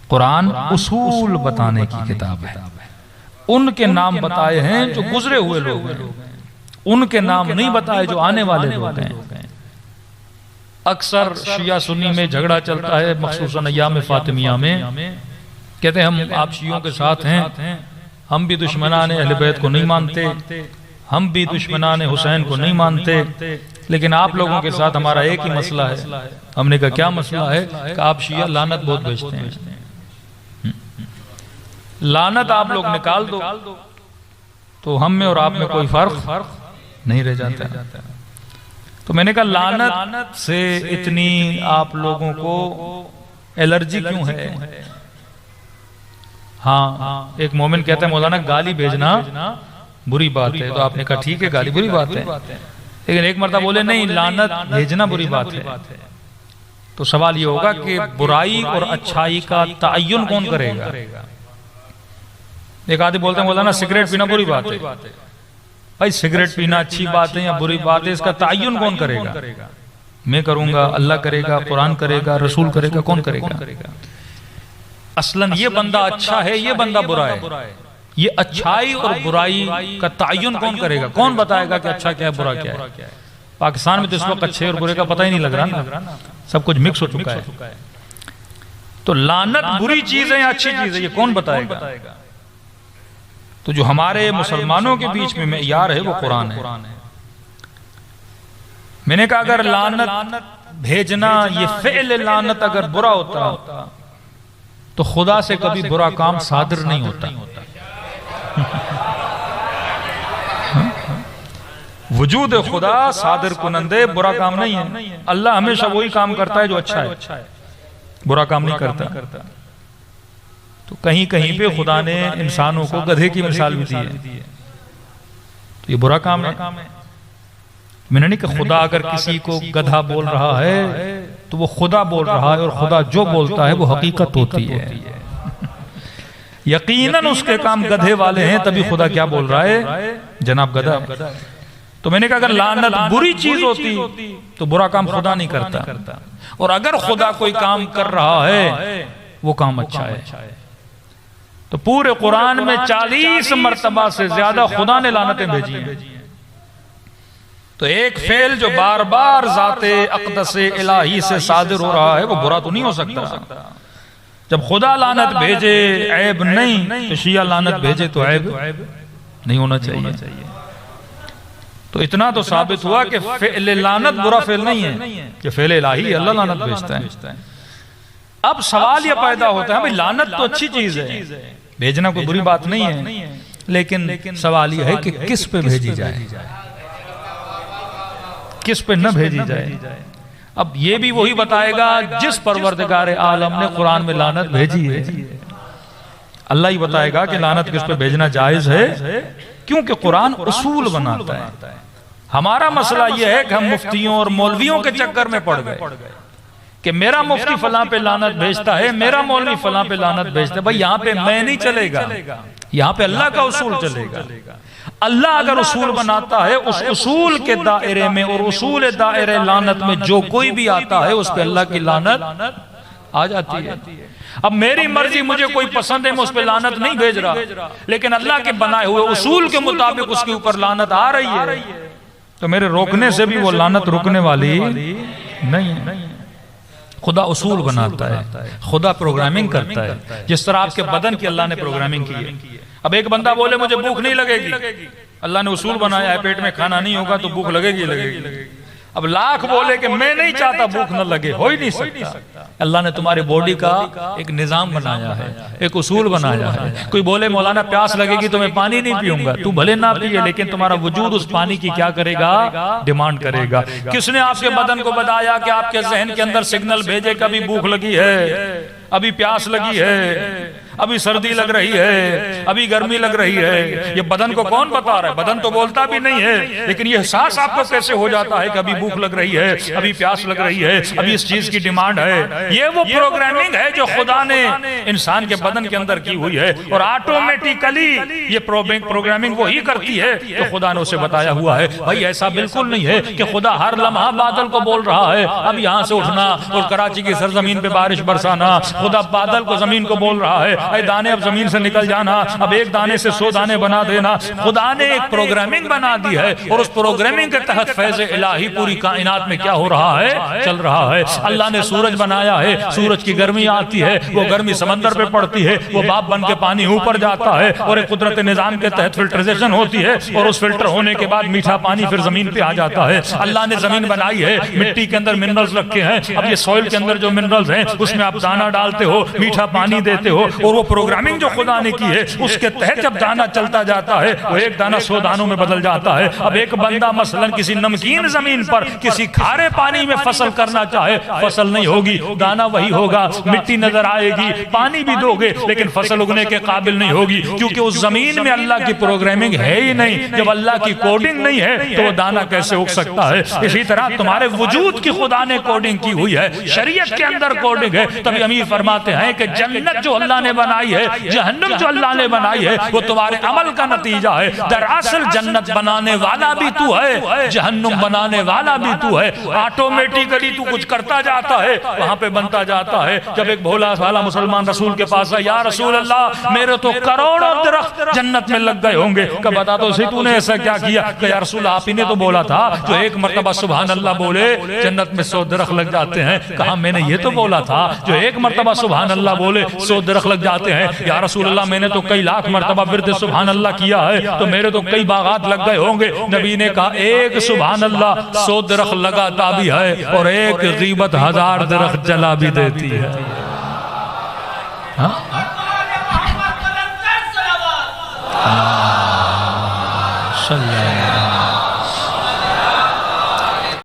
قرآن اصول بتانے کی کتاب ہے. ان کے نام بتائے ہیں جو گزرے ہوئے لوگ ہیں، ان کے نام نہیں بتائے جو آنے والے لوگ ہیں. اکثر شیعہ سنی میں جھگڑا چلتا ہے، مخصوصاً ایام فاطمیہ میں. کہتے ہیں ہم آپ شیعوں کے ساتھ ہیں، ہم بھی دشمنان اہل بیت کو نہیں مانتے، ہم بھی دشمنان حسین کو نہیں مانتے، لیکن آپ لوگوں کے ساتھ ہمارا ایک ہی مسئلہ ہے. ہم نے کہا کیا مسئلہ ہے؟ کہ آپ شیعہ لعنت بہت بھیجتے ہیں. لعنت آپ لوگ نکال دو تو ہم میں اور آپ میں کوئی فرق نہیں رہ جاتا. تو میں نے کہا لعنت سے اتنی آپ لوگوں کو الرجی کیوں ہے؟ ہاں ایک مومن کہتا ہے مولانا گالی بھیجنا بری بات ہے. تو آپ نے کہا ٹھیک ہے گالی بری بات ہے، لیکن ایک مرتبہ بولے نہیں لعنت بھیجنا بری بات ہے. تو سوال یہ ہوگا کہ برائی اور اچھائی کا تعین کون کرے گا؟ ایک آدمی بولتے ہیں مولانا سگریٹ پینا بری بات ہے. بھائی سگریٹ پینا اچھی بات ہے یا بری بات ہے، اس کا تعین کون کرے گا؟ میں کروں گا، اللہ کرے گا، قرآن کرے گا، رسول کرے گا، کون کرے گا؟ اصلاً یہ بندہ اچھا ہے، یہ بندہ برا ہے. یہ اچھائی اور برائی کا تعین کون کرے گا؟ کون بتائے گا کہ اچھا کیا ہے برا کیا ہے؟ پاکستان میں تو اس وقت اچھے اور برے کا پتہ ہی نہیں لگ رہا نا، سب کچھ مکس ہو چکا ہے. تو لعنت بری چیز ہے یا اچھی چیز ہے، یہ کون بتائے گا؟ تو جو ہمارے مسلمانوں کے بیچ میں معیار ہے وہ قرآن ہے. میں نے کہا اگر لعنت بھیجنا یہ فعل لعنت اگر برا ہوتا تو خدا سے کبھی برا کام صادر نہیں ہوتا. وجود خدا صادر کنندے برا کام نہیں ہے. اللہ ہمیشہ وہی کام کرتا ہے جو اچھا ہے، برا کام نہیں کرتا. تو کہیں کہیں پہ خدا نے انسانوں کو گدھے کی مثال بھی دی ہے، تو یہ برا کام ہے. میں نے نہیں کہ خدا اگر کسی کو گدھا بول رہا ہے تو وہ خدا بول رہا ہے، اور خدا جو بولتا ہے وہ حقیقت ہوتی ہے. یقیناً اس کے کام گدھے والے ہیں، تبھی خدا کیا بول رہا ہے جناب گدھا. تو میں نے کہا اگر لعنت بری چیز ہوتی تو برا کام خدا نہیں کرتا، اور اگر خدا کوئی کام کر رہا ہے وہ کام اچھا ہے. تو پورے قرآن میں 40 مرتبہ سے زیادہ خدا نے لعنتیں بھیجی ہیں. تو ایک فعل جو بار بار ذات اقدس الہی سے صادر ہو رہا ہے وہ برا تو نہیں ہو سکتا. جب خدا لعنت بھیجے عیب نہیں، تو شیعہ لعنت بھیجے تو عیب نہیں ہونا چاہیے. تو اتنا تو ثابت ہوا کہ فعل لعنت برا فعل نہیں ہے، کہ فعل الہی اللہ لعنت بھیجتا ہے. اب سوال یہ پیدا ہوتا ہے بھئی لعنت تو اچھی چیز ہے، بھیجنا کوئی بری بات نہیں ہے، لیکن سوال یہ ہے کہ کس پہ بھیجی جائے، کس پہ نہ بھیجی جائے. اب یہ بھی وہی بتائے گا جس پروردگار عالم نے قرآن میں لعنت بھیجی ہے. اللہ ہی بتائے گا کہ لعنت کس پہ بھیجنا جائز ہے، کیونکہ قرآن اصول بناتا ہے. ہمارا مسئلہ یہ ہے کہ ہم مفتیوں اور مولویوں کے چکر میں پڑ گئے کہ میرا مفتی فلاں پہ لعنت بھیجتا ہے، میرا مولوی فلاں پہ لعنت بھیجتا ہے. بھئی یہاں پہ میں نہیں چلے گا، یہاں پہ اللہ کا اصول چلے گا. اللہ اگر اصول بناتا ہے اس اصول کے دائرے میں اور اصول دائرے لعنت میں جو کوئی بھی آتا ہے اس پہ اللہ کی لعنت آ جاتی ہے. اب میری مرضی مجھے کوئی پسند ہے میں اس پہ لعنت نہیں بھیج رہا، لیکن اللہ کے بنائے ہوئے اصول کے مطابق اس کے اوپر لعنت آ رہی ہے، تو میرے روکنے سے بھی وہ لعنت رکنے والی نہیں ہے. خدا اصول بناتا ہے، خدا پروگرامنگ کرتا ہے، جس طرح آپ کے بدن کی اللہ نے پروگرامنگ کی ہے. اب ایک بندہ بولے مجھے بھوک نہیں لگے گی، اللہ نے اصول بنایا ہے پیٹ میں کھانا نہیں ہوگا تو بھوک لگے گی. اب لاکھ بولے کہ میں نہیں چاہتا بھوک نہ لگے، ہو ہی نہیں سکتا. اللہ نے تمہاری باڈی کا ایک نظام بنایا ہے، ایک اصول بنایا ہے. کوئی بولے مولانا پیاس لگے گی تو میں پانی نہیں پیوں گا، تو بھلے نہ پیے لیکن تمہارا وجود اس پانی کی کیا کرے گا؟ ڈیمانڈ کرے گا. کس نے آپ کے بدن کو بتایا کہ آپ کے ذہن کے اندر سگنل بھیجے کبھی بھوک لگی ہے، ابھی پیاس لگی ہے؟ ابھی سردی لگ رہی ہے، ابھی گرمی لگ رہی ہے، یہ بدن کو کون بتا رہا ہے؟ بدن تو بولتا بھی نہیں ہے، لیکن یہ احساس آپ کو کیسے ہو جاتا ہے کہ ابھی بھوک لگ رہی ہے، ابھی پیاس لگ رہی ہے، ابھی اس چیز کی ڈیمانڈ ہے؟ یہ وہ پروگرامنگ ہے جو خدا نے انسان کے بدن کے اندر کی ہوئی ہے، اور آٹومیٹیکلی یہ پروگرامنگ وہی کرتی ہے جو خدا نے اسے بتایا ہوا ہے۔ بھائی ایسا بالکل نہیں ہے کہ خدا ہر لمحہ بادل کو بول رہا ہے اب یہاں سے اٹھنا اور کراچی کی سرزمین پہ بارش برسانا۔ خدا بادل کو زمین کو بول رہا ہے اے دانے اب زمین سے نکل جانا، اب ایک دانے سے 100 دانے بنا دینا۔ خدا نے ایک پروگرامنگ بنا دی ہے، اور اس پروگرامنگ کے تحت فیض الہی پوری کائنات میں کیا ہو رہا ہے؟ چل رہا ہے۔ اللہ نے سورج بنایا ہے، سورج کی گرمی آتی ہے، وہ گرمی سمندر پہ پڑتی ہے، وہ باپ بن کے پانی اوپر جاتا ہے، اور ایک قدرت نظام کے تحت فلٹریزیشن ہوتی ہے، اور اس فلٹر ہونے کے بعد میٹھا پانی پھر زمین پہ آ جاتا ہے۔ اللہ نے زمین بنائی ہے، مٹی کے اندر منرلز رکھے ہیں، اب یہ سوئل کے اندر جو منرلز ہیں اس میں آپ دانہ ڈالتے ہو، میٹھا پانی دیتے ہو، اور وہ پروگرامنگ جو خدا نے کی ہے اس کے تحت جب دانہ چلتا جاتا ہے وہ ایک دانہ 100 دانوں میں بدل جاتا ہے۔ اب ایک بندہ مثلا کسی نمکین زمین پر کسی کھارے پانی میں فصل کرنا چاہے، فصل نہیں ہوگی، دانہ وہی ہوگا، مٹی نظر آئے گی، پانی بھی دو گے لیکن فصل اگنے کے قابل نہیں ہوگی، کیونکہ اس زمین میں اللہ کی پروگرامنگ ہے ہی نہیں۔ جب اللہ کی کوڈنگ نہیں ہے تو وہ دانہ کیسے اگ سکتا ہے؟ اسی طرح تمہارے وجود کی خدا نے کوڈنگ کی ہوئی ہے، شریعت کے اندر کوڈنگ ہے۔ تبھی امیر فرماتے ہیں کہ جنت جو اللہ نے بنائی ہے، جہنم جو اللہ نے بنائی ہے، وہ تمہارے عمل کا نتیجہ ہے۔ دراصل جنت بنانے والا بھی تو ہے، جہنم بنانے والا بھی تو ہے۔ آٹومیٹیکلی تو کچھ کرتا جاتا ہے، وہاں پہ بنتا جاتا ہے۔ جب ایک بھولا بھالا مسلمان رسول کے پاس آیا، یا رسول اللہ میرے تو کروڑوں درخت جنت میں لگ گئے ہوں گے، کہ بتا تو صحیح تو نے ایسا کیا کیا؟ کہ یا رسول اللہ آپ ہی نے تو بولا تھا جو ایک مرتبہ سبحان اللہ بولے جنت میں 100 درخت لگ جاتے ہیں۔ کہا میں نے یہ تو بولا تھا جو ایک مرتبہ سبحان اللہ بولے 100 درخت لگ جاتے ہیں۔ یا رسول اللہ میں نے تو کئی لاکھ مرتبہ ورد سبحان اللہ کیا ہے، تو میرے تو کئی باغات لگ گئے ہوں گے۔ نبی نے کہا ایک سبحان اللہ 100 درخت لگاتا بھی ہے، اور ایک غیبت 1000 درخت جلا بھی دیتی ہے۔ صلی اللہ